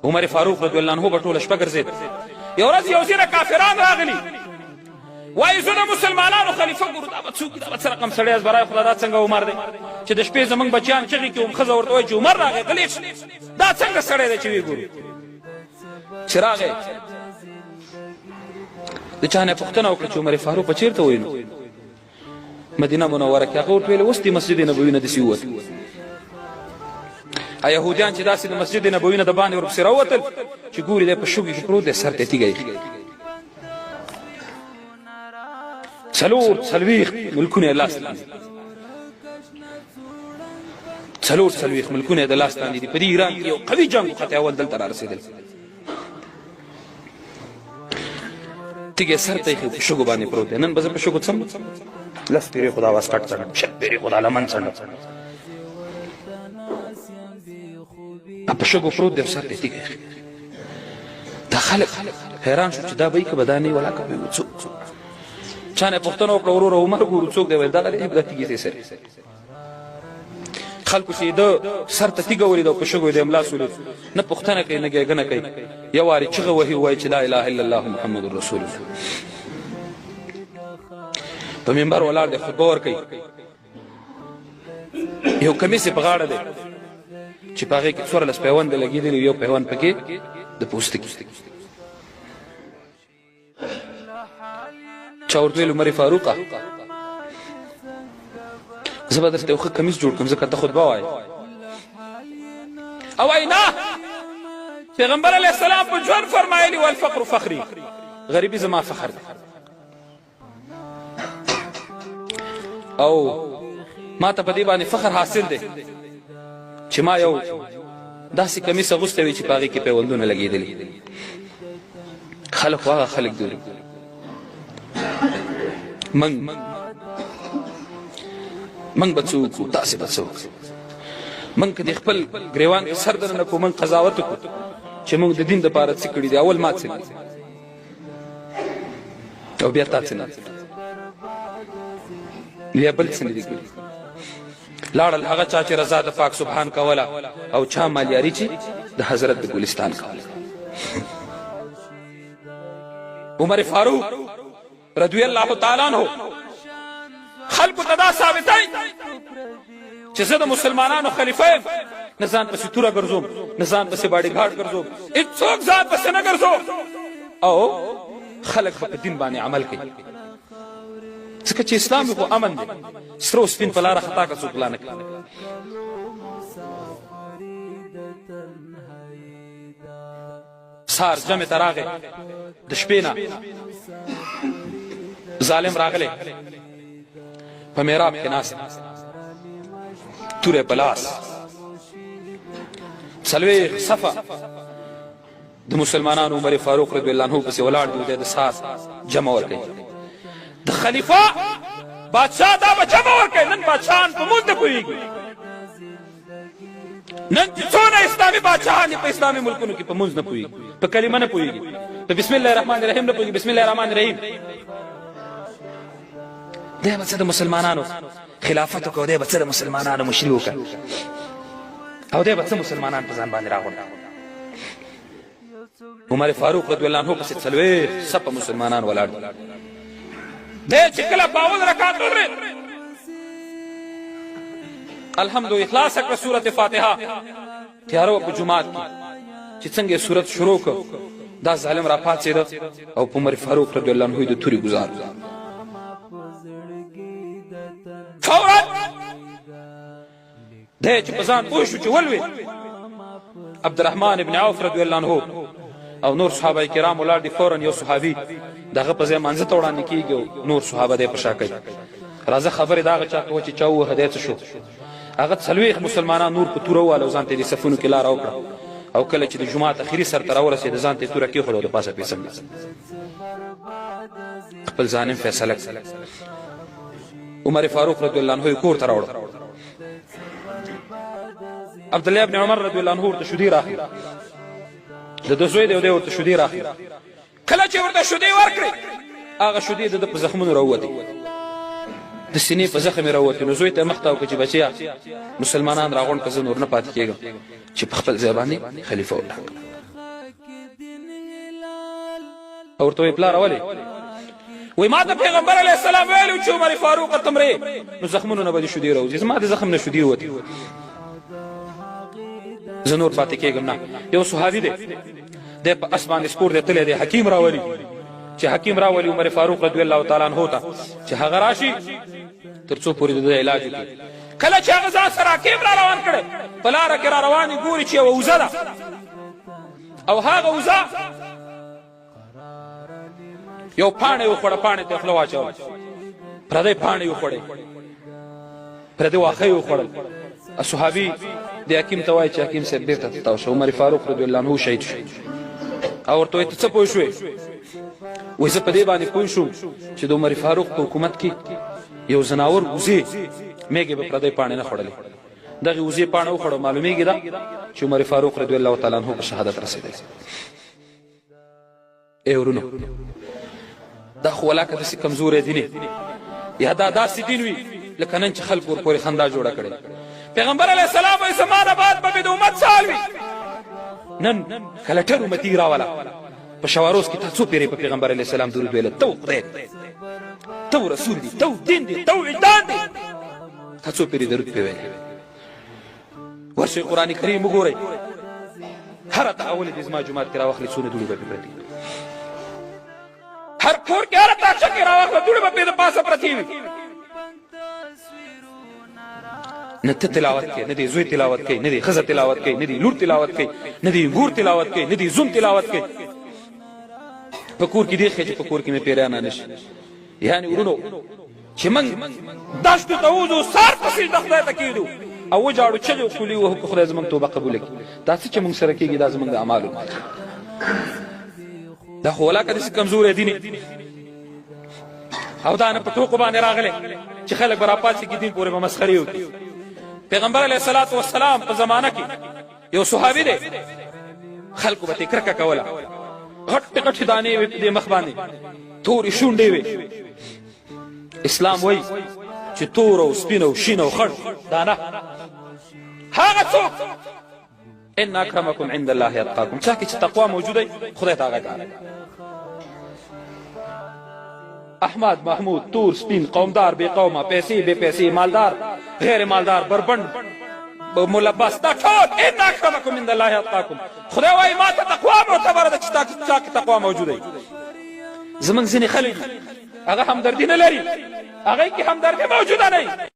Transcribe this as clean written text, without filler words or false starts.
عمر فاروق رضی الله عنه په ټوله شپه ګرځېد. یو ورځ یو ځینې کافران راغلي، وایي زه د مسلمانانو خلیفه ګورو، دا به څوک، دا به څه رقم سړی از برای خدا، دا څنګه عمر دی چې د شپې زموږ بچیان چغې کوي، ښځه ورته وایي چې عمر راغی، غلی دا څنګه سړی دی چې ویې ګورو. چې راغی د چا نه پوښتنه وکړه چې عمر فاروق به چېرته وایي؟ نو مدینه منوره کې. هغه ورته ویل اوس د مسجد نبوي نه داسې ووتل. یهودیان چې داسې د مسجد نبوي نه د باندې ورپسې راووتل چې ګوري دی په شګو کې پروت دی، سر ته تیږه ایښې. څلوېښت ملکونه یې لاس لاندې، څلوېښت ملکونه یې د لاس لاندې دي. په دې ایران کې یو قوي جنګ وخت اول دلته را رسېدل. تیږه سر ته ایښې په شګو باندې پروت دی. نن به زه په شګو څم، لس پیرې خو د اواز کټ څنډم، شل پیرې خو د لمن څنډم، په شګو پروت دی، سر ته تیږه ایښې. دا خلک حیران شو چې دا به یې که به دا نه یې ولا که به یې څوک. چا نه پوښتنه وکړه وروره عمر ګورو څوک دی؟ ویل دغه دی، دا تیږې دی سر. خلکو چې د سر ته تیږه ولیده او په شګو یې د املاس ولید، نه پوښتنه کوي نه ګیږنه کوي، یو وارې چغه وهي ووایي چې لا اله الا الله محمد رسول الله. په منبر ولاړ دی، خطبه ورکوي. یو کمیس یې په غاړه دی چې په هغې کې 14 پیونده لګېدلي، یو پیوند پکې د پوستکي. چا ورته ویل عمر فاروقه زه به درته یو ښه کمیس جوړ کړم ځکه ته خطبه وایې. او وایي نه، پیغمبر علیه السلام په ژوند فرمایلي والفقر فخري، غریبي زما فخر دی. او ما ته په دې باندې فخر حاصل دی چې ما یو داسې کمیس اغوستی وي چې په هغې کې پیوندونه لګېدلي. خلک خو هغه خلک دي، منګ به څوک وو، تاسې به څوک. منګ که د خپل ګریوان کې سر دننه کړو، منګ قضاوت وکړو چې موږ د دین دپاره څه کړي دي. اول ما څه دي او بیا تا څه نه دي، بیا بل څه نه دي کړي. لاړل هغه چا چې رضا د پاک سبحان کوله، او چا مالیاري چې د حضرت د ګلستان کوله. عمر فاروق رضی الله تعالی عنہ خلکو ته دا ثابتوي چې زه د مسلمانانو خلیفه یم، نه ځان پسې توره ګرځوم، نه ځان پسې باډي ګارډ ګرځوم، هېڅوک ځان پسې نه ګرځوم. او خلک به په دین باندې عمل کوي ځکه چې اسلام خو امن دی. سره او سپین په لاره خطا که څوک لا نه کوي. سهار جمع ته راغی، د شپې نه ظالم راغلی، په محراب کې ناست، توره په لاس، 40 صفه د مسلمانانو عمر فاروق رضی الله عنه پسې ولاړ دي. د سهار جمع ورکوي. د خلیفه بادشاه دا به جمع ورکوي. نن بادشاهان په مونځ نه پوهېږي، نن چې څونه اسلامي بادشاهان دي په اسلامي ملکونو کې په مونځ نه پوهېږي، په کلمه نه پوهېږي، په بسم الله الرحمن الرحیم نه پوهېږي. بسم الله الرحمن الرحیم دی به څه د مسلمانانو خلافت وکړو، دی به څه د مسلمانانو مشري وکړه، او دی به څه مسلمانان په ځان باندې راغونډ. عمر فاروق رضی الله عنه پسې 40 صفه مسلمانان ولاړ دي. دی چې کله په اول رکعت ودرېد، الحمد اخلاص کړه سورت فاتحه، تیاره په جماعت کې چې څنګه سورت شروع کړ، دا ظالم را پاڅېده او په عمر فاروق رضی الله عنه د تورې ګزار. فورا دی چې په ځان پوه شو چې ولوېد. عبدالرحمن ابن عوف رضی الله عنه او نور صحابه کرام ولاړ دي. فورا یو صحابي دغه په ځای مانځه ته وړاندې کېږي او نور صحابه دی په شا کوي. راځه خبرې د هغه چا کوه چې چا ووهه دی څه شو. هغه 40 مسلمانان نور په توره وواله او ځان ته یې د صفونو کې لاره وکړه، او کله چې د جومات اخري سر ته راورسېد ځان ته یې توره کېښوده او د پاسه پې څنډه خپل ظالم فیصله کړه. عمر فاروق رضی الله عنه یې کور ته راوړه. عبدالله ابن عمر رضی الله عنه ورته شودې راخلي، د ده زوی دی او دی ورته شودې راخلي. کله چې ورته شودې ورکړې، هغه شودې د ده په زخمونو راووتې، د سینې په زخم یې راووتې. نو زوی ته مخ ته وکړه چې بچیا مسلمانان راغونډ که زه نور نه پاتې کېږم چې په خپل ځای باندې خلیفه وټاکم. او ورته وی پلاره ولې وی ما ته پیغمبر علیه السلام ویلو چې عمر فاروق ته مرې نو زخمونو نه به دې شودې راوځي زما د زخم نه شودې ووتې زه نور پاتې کېږم نه یو صحابي دی دی په اسمان سپور دی تللی دی حکیم راولي چې حکیم راولي عمر فاروق رضی الله تعالی عنه ته چې هغه راشي تر څو پورې د علاج وکړي کله چې هغه ځان سره حکیم را روان کړی په لاره کې را روان ګوري چې یوه وزه ده او هغه وزه یو پاڼه یې وخوړه پاڼې ته یې خوله واچوله پردی پاڼه یې وخوړی پردی واښه یې وخوړل صحابي د حکیم ته وایي چې حکیم صاحب بېرته تاو شه عمر فاروق رضی الله عنه شهید شو او ورته وایي ته څه پوه شوې وایي زه په دې باندې پوه شوم چې د عمر فاروق په حکومت کې یو زناور وزې میږې به پردی پاڼې نه خوړلې دغې وزې پاڼه وخوړه معلومیږي ده چې عمر فاروق رضی الله تعالی عنه په شهادت رسېدلی ای ورونو دا خو ولاکه داسې کمزوری دین یا دا داسې دین وي لکه نن چې خلکو ورپورې خندا جوړه کړې پیغمبر علیه السلام وایي زما نه بعد به مې د امت سال وي نن کله ټر امتي راوله په شواروز کې تا څو پیرې په پیغمبر علیه السلام درود ویله ته خدای ته رسول دی ته دین دی ته وجدان دی تا څو پیرې درود پې ویلې ورشئ قرآن کریم وګورئ هره تحول دې زما جومات کې راواخلې څونه دوړې به پې پرتې هر کور کې هره تاقچه کې راواخله دوړې به پې د پاسه پرتې وي نه ته تلاوت کوي نه دې زوی تلاوت کوي نه دې ښځه تلاوت کوي نه دې لور تلاوت کوي نه دې ګور تلاوت کوي نه دې زوم تلاوت کوي په کور کې دې ښه چې په کور کې مې پیریان نه شي یعنې ورونو چې موږ دشتو ته وځو سار په سجده خدای ته کېږدو او وجاړو چغې وکولي وهو خدای زموږ توبه قبوله کړي دا څه چې موږ سره کېږي دا زموږ د اعمالو دا خو ولاکه داسې کمزوری دین او دا نه په ټوکو باندې راغلی چې خلک به راپاڅېږي دین پورې به مسخرې وکړي پیغمبر علیه الصلاة والسلام په زمانه کې یو صحابي دی خلکو به ترې کرکه کوله غټې غټې دانې وې په دې مخ باندې تورې شونډې وې اسلام وایي چې تور او سپین او شین او خړ دانه هغه څوک ان اکرمکم عند الله اتقاکم چا کې چې تقوا موجوده خدای ته هغه کار احمد محمود تور سپین قومدار بے قومه پیسې بے پیسې مالدار غیر مالدار بربند ملبس دا ټول ان اکرمکم عند الله اتقاکم خدای وایي ما ته تقوا معتبره ده چې چا کې تقوا موجوده زمونږ ځینې خلک هغه همدردي نه لري هغه کې همدردي موجوده نه